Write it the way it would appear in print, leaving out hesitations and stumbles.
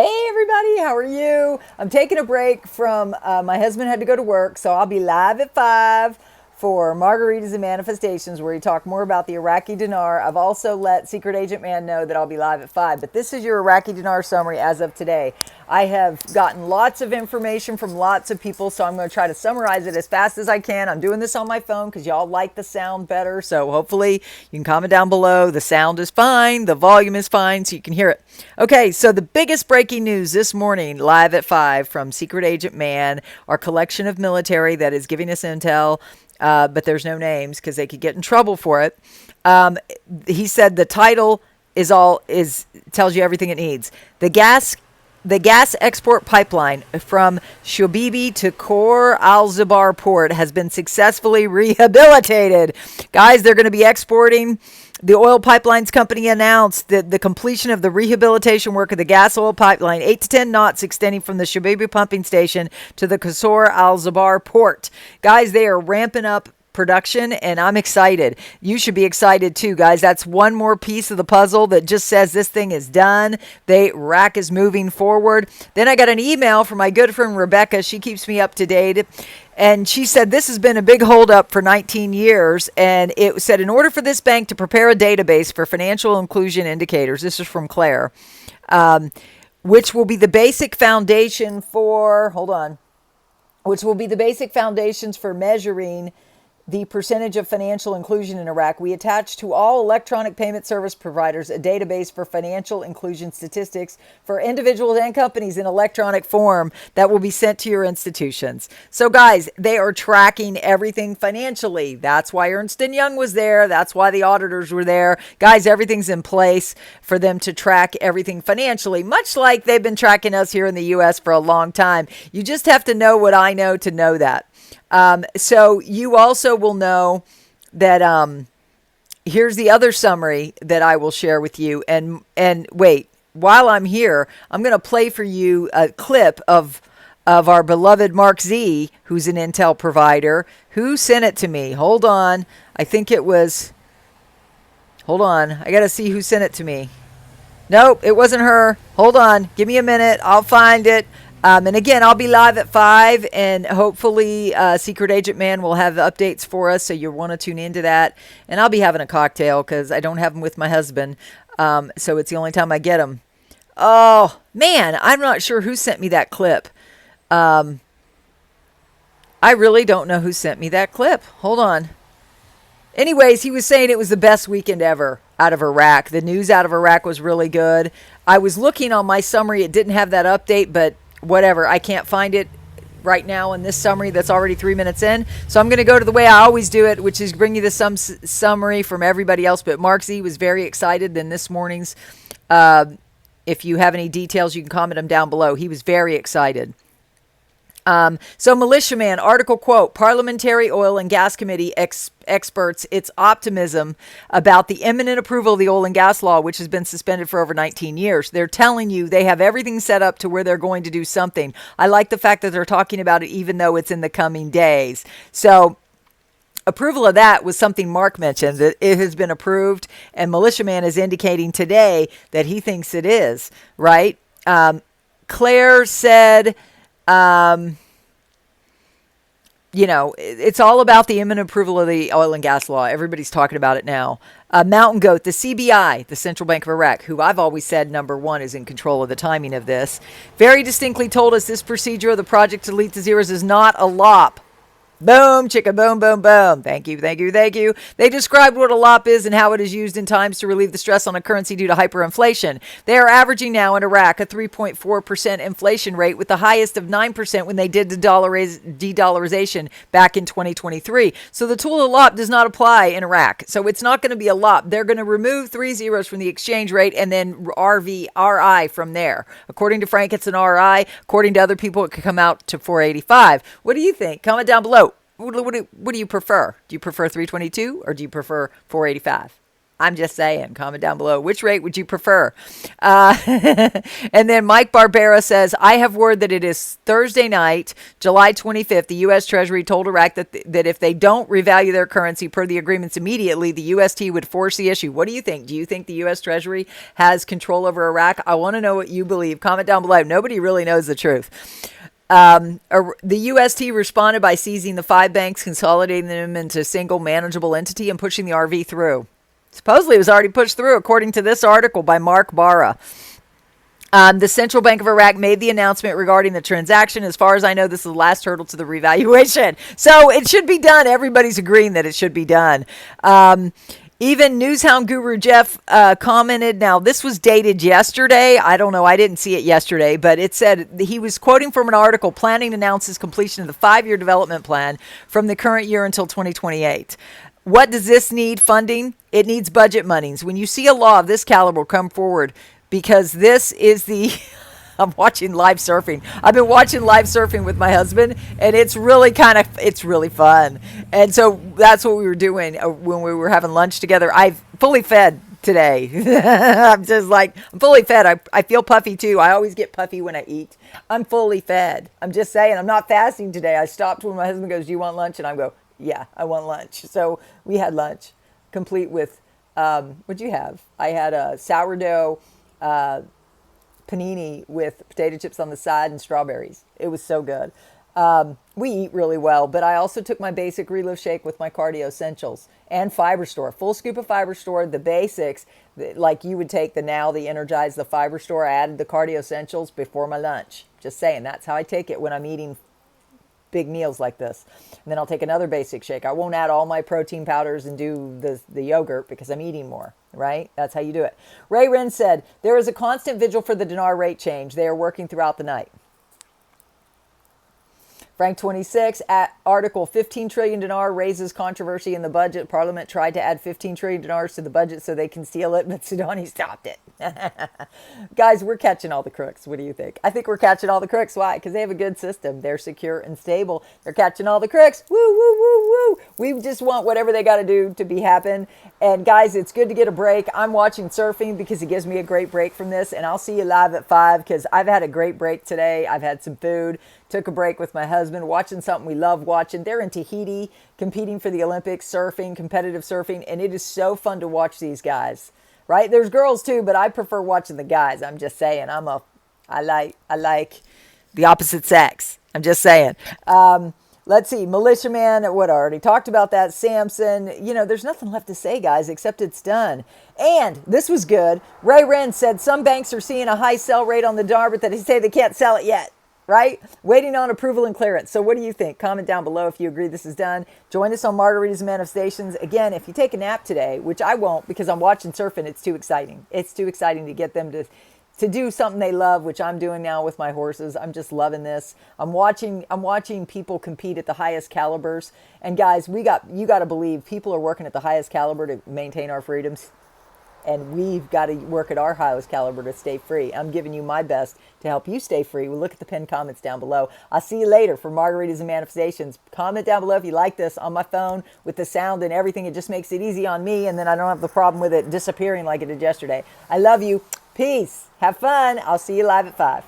Hey everybody, how are you? I'm taking a break from my husband had to go to work, so I'll be live at 5 for Margaritas and Manifestations, where we talk more about the Iraqi dinar. I've also let Secret Agent Man know that I'll be live at 5, but this is your Iraqi dinar summary as of today. I have gotten lots of information from lots of people, so I'm going to try to summarize it as fast as I can. I'm doing this on my phone because y'all like the sound better, so hopefully you can comment down below. The sound is fine, the volume is fine, so you can hear it. Okay, so the biggest breaking news this morning, live at 5 from Secret Agent Man, our collection of military that is giving us intel, but there's no names because they could get in trouble for it. He said the title tells you everything it needs. The gas export pipeline from Shobibi to Khor al-Zabar port has been successfully rehabilitated. Guys, they're going to be exporting. The oil pipelines company announced that the completion of the rehabilitation work of the gas oil pipeline, 8 to 10 knots extending from the Shobibi pumping station to the Khor al-Zabar port. Guys, they are ramping up production, and I'm excited. You should be excited too, guys. That's one more piece of the puzzle that just says this thing is done. Iraq is moving forward. Then I got an email from my good friend Rebecca. She keeps me up to date. And she said this has been a big holdup for 19 years. And it said in order for this bank to prepare a database for financial inclusion indicators, this is from Claire, which will be the basic foundation for, which will be the basic foundations for measuring the percentage of financial inclusion in Iraq. We attach to all electronic payment service providers a database for financial inclusion statistics for individuals and companies in electronic form that will be sent to your institutions. So guys, they are tracking everything financially. That's why Ernst & Young was there. That's why the auditors were there. Guys, everything's in place for them to track everything financially, much like they've been tracking us here in the U.S. for a long time. You just have to know what I know to know that. So you also will know that here's the other summary that I will share with you. And wait, while I'm here, I'm going to play for you a clip of our beloved Mark Z, who's an intel provider, who sent it to me. Hold on. I think it was... Hold on. I got to see who sent it to me. Nope, it wasn't her. Hold on. Give me a minute. I'll find it. And again, I'll be live at 5, and hopefully Secret Agent Man will have updates for us, so you'll want to tune into that. And I'll be having a cocktail because I don't have them with my husband, so it's the only time I get them. Oh, man, I'm not sure who sent me that clip. I really don't know who sent me that clip. Hold on. Anyways, he was saying it was the best weekend ever out of Iraq. The news out of Iraq was really good. I was looking on my summary. It didn't have that update, but whatever. I can't find it right now in this summary that's already 3 minutes in. So I'm going to go to the way I always do it, which is bring you the summary from everybody else. But Mark Z was very excited in this morning's. If you have any details, you can comment them down below. He was very excited. So Militiaman, article quote, Parliamentary Oil and Gas Committee experts its optimism about the imminent approval of the oil and gas law, which has been suspended for over 19 years. They're telling you they have everything set up to where they're going to do something. I like the fact that they're talking about it even though it's in the coming days. So approval of that was something Mark mentioned, that it has been approved, and Militiaman is indicating today that he thinks it is, right? Claire said... it's all about the imminent approval of the oil and gas law. Everybody's talking about it now. Mountain Goat, the CBI, the Central Bank of Iraq, who I've always said number one is in control of the timing of this, very distinctly told us this procedure of the project to lead to zeros is not a LOP. Boom, chicka, boom, boom, boom. Thank you, thank you, thank you. They described what a LOP is and how it is used in times to relieve the stress on a currency due to hyperinflation. They are averaging now in Iraq a 3.4% inflation rate, with the highest of 9% when they did the de-dollarization back in 2023. So the tool of LOP does not apply in Iraq. So it's not going to be a LOP. They're going to remove 3 zeros from the exchange rate and then RI from there. According to Frank, it's an RI. According to other people, it could come out to 485. What do you think? Comment down below. What do you prefer? Do you prefer 322 or do you prefer 485? I'm just saying. Comment down below. Which rate would you prefer? And then Mike Barbera says, I have word that it is Thursday night, July 25th. The U.S. Treasury told Iraq that if they don't revalue their currency per the agreements immediately, the UST would force the issue. What do you think? Do you think the U.S. Treasury has control over Iraq? I want to know what you believe. Comment down below. Nobody really knows the truth. The UST responded by seizing the 5 banks, consolidating them into a single manageable entity, and pushing the RV through. Supposedly it was already pushed through, according to this article by Mark Barra. The Central Bank of Iraq made the announcement regarding the transaction. As far as I know, this is the last hurdle to the revaluation. So it should be done. Everybody's agreeing that it should be done. Even Newshound Guru Jeff commented. Now, this was dated yesterday. I don't know. I didn't see it yesterday, but it said he was quoting from an article planning to announce his completion of the 5-year development plan from the current year until 2028. What does this need funding? It needs budget monies. When you see a law of this caliber come forward, because this is the... I'm watching live surfing. I've been watching live surfing with my husband, and it's really fun. And so that's what we were doing when we were having lunch together. I've fully fed today. I'm fully fed. I feel puffy too. I always get puffy when I eat. I'm fully fed. I'm just saying, I'm not fasting today. I stopped when my husband goes, do you want lunch? And I go, yeah, I want lunch. So we had lunch, complete with, what'd you have? I had a sourdough panini with potato chips on the side and strawberries. It was so good. We eat really well, but I also took my basic Relive shake with my Cardio Essentials and Fiber Store. Full scoop of Fiber Store, the basics, like you would take the Energize, the Fiber Store. I added the Cardio Essentials before my lunch. Just saying, that's how I take it when I'm eating big meals like this. And then I'll take another basic shake. I won't add all my protein powders and do the yogurt because I'm eating more, right? That's how you do it. Rayren said, there is a constant vigil for the dinar rate change. They are working throughout the night. Frank 26, at article 15 trillion dinar raises controversy in the budget. Parliament tried to add 15 trillion dinars to the budget so they can steal it, but Sudani stopped it. Guys, we're catching all the crooks. What do you think? I think we're catching all the crooks. Why? Because they have a good system. They're secure and stable. They're catching all the crooks. Woo, woo, woo, woo. We just want whatever they got to do to be happen. And guys, it's good to get a break. I'm watching surfing because it gives me a great break from this. And I'll see you live at 5 because I've had a great break today. I've had some food. Took a break with my husband, watching something we love watching. They're in Tahiti, competing for the Olympics, surfing, competitive surfing, and it is so fun to watch these guys, right? There's girls too, but I prefer watching the guys. I'm just saying, I like the opposite sex. I'm just saying. Let's see, Militiaman, what I already talked about that. Samson, there's nothing left to say, guys, except it's done. And this was good. Ray Wren said some banks are seeing a high sell rate on the DAR, but that they say they can't sell it yet. Right? Waiting on approval and clearance. So what do you think? Comment down below if you agree this is done. Join us on Margaritas and Manifestations. Again, if you take a nap today, which I won't because I'm watching surfing, it's too exciting. It's too exciting to get them to do something they love, which I'm doing now with my horses. I'm just loving this. I'm watching people compete at the highest calibers. And guys, you got to believe people are working at the highest caliber to maintain our freedoms. And we've got to work at our highest caliber to stay free. I'm giving you my best to help you stay free. We'll look at the pinned comments down below. I'll see you later for Margaritas and Manifestations. Comment down below if you like this on my phone with the sound and everything. It just makes it easy on me, and then I don't have the problem with it disappearing like it did yesterday. I love you. Peace. Have fun. I'll see you live at 5.